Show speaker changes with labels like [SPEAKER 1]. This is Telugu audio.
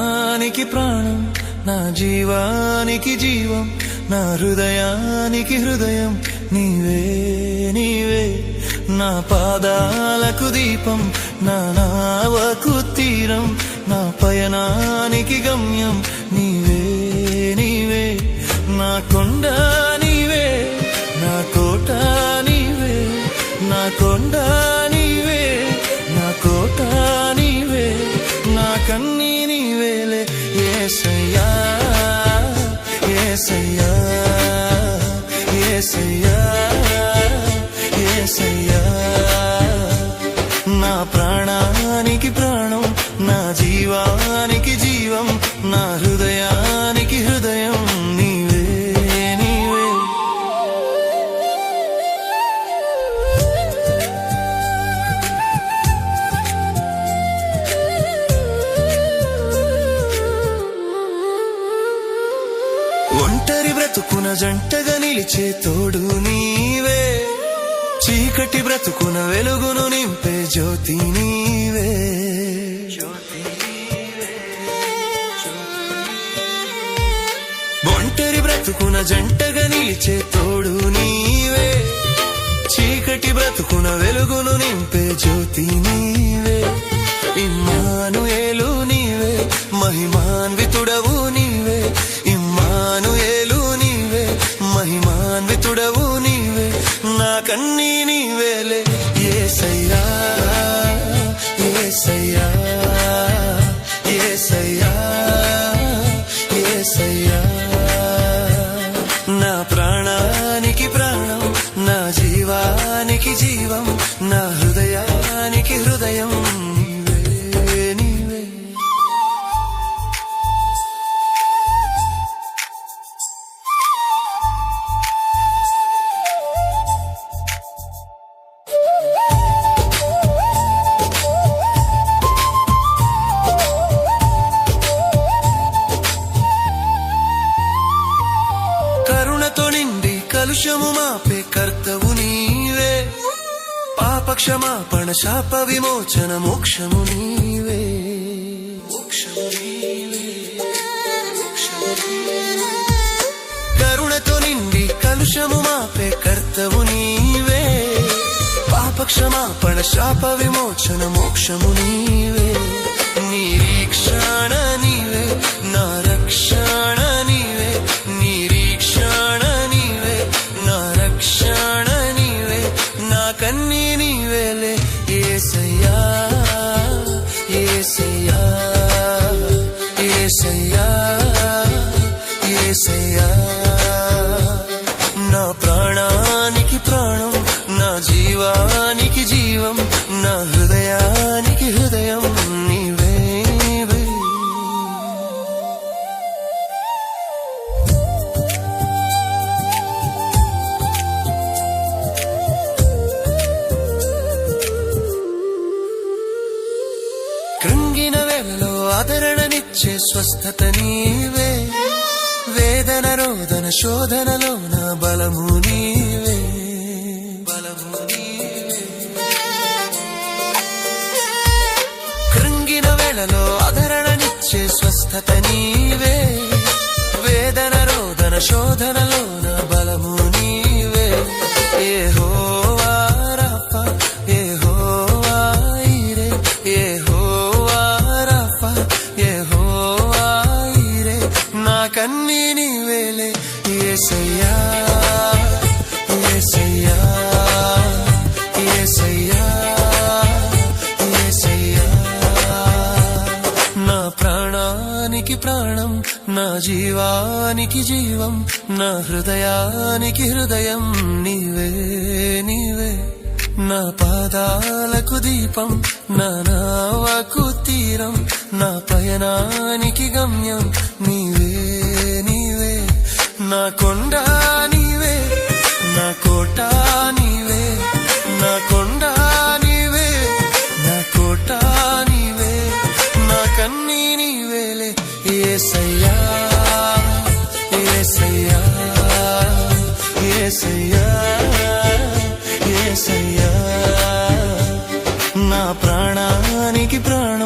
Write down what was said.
[SPEAKER 1] ప్రాణానికి ప్రాణం నా జీవానికి జీవం నా హృదయానికి హృదయం నీవే నీవే నా పాదాలకు దీపం నా నావకు తీరం నా పయనానికి గమ్యం నీవే నీవే నా కొండ నీవే నా కోట నీవే నా కొండ నీవే నా కోట నీవే నా కన్నీ నీవేలే యేసయ్యా యేసయ్యా యేసయ్యా యేసయ్యా నా ప్రాణానికి ప్రాణం నా జీవానికి జీవం నా హృదయానికి హృదయం నీవే నీవే ఒంటరి బ్రతుకున జంటగా నిలిచే తోడు నీవే చీకటి బ్రతుకున వెలుగును నింపే జ్యోతి నీవే ఒంటరి బ్రతుకున జంటగా నిలిచే తోడు నీవే చీకటి బ్రతుకున వెలుగును నింపే జ్యోతి నీవే ఇమ్మానుయేలు నీవే మహిమాన్వితుడవు నీవే ఇమ్మానుయేలు నీవే మహిమాన్వితుడవు నీవే నా కన్నీ నీవేలే యేసయ్యా యేసయ్యా యేసయ్యా యేసయ్యా నా ప్రాణానికి ప్రాణం నా జీవానికి జీవం నా హృదయానికి హృదయం నీవే నీవే కరుణతో నిండి కలుషము మాపే కర్తవు నీవే పాపక్షమాపణ శాప విమోచన మోక్షము నీవే మోక్షము నీవే మోక్షము నీవే కరుణతో నిండి కలుషము మాపే కర్తవు నీవే పాపక్షమాపణ శాప విమోచన మోక్షము నీవే నిరీక్షణ నీవే నా రక్షణ నీవే నిరీక్షణ నీవే నా రక్షణ నీవే నా కన్నీ నీవేలే యేసయ్యా యేసయ్యా యేసయ్యా యేసయ్యా నా ప్రాణానికి ప్రాణం నా జీవానికి జీవం నా హృదయానికి హృదయం నీవే నీవే కృంగిన వేళలో ఆదరణనిచ్చే స్వస్థత నీవే వేదన రోదన శోధనలో నా బలము నీవే బలము నీవే కృంగిన వేళలో ఆదరణనిచ్చే స్వస్థత నీవే వేదన రోదన శోధనలో నా బలము నీవే యెహోవా రాఫా యెహోవా ఈరే యెహోవా రాఫా యెహోవా ఈరే నా కన్నీ నీవేలే యేసయ్యా యేసయ్యా యేసయ్యా యేసయ్యా నా ప్రాణానికి ప్రాణం నా జీవానికి జీవం నా హృదయానికి హృదయం నీవే నీవే నా పాదాలకు దీపం నా నావకు తీరం నా పయనానికి గమ్యం నీవే నీవే నా కొండ నీవే నా కోట నీవే నా కొండ నీవే నా కోట నీవే నా కన్నీ నీవేలే యేసయ్యా యేసయ్యా యేసయ్యా యేసయ్యా నా ప్రాణానికి ప్రాణం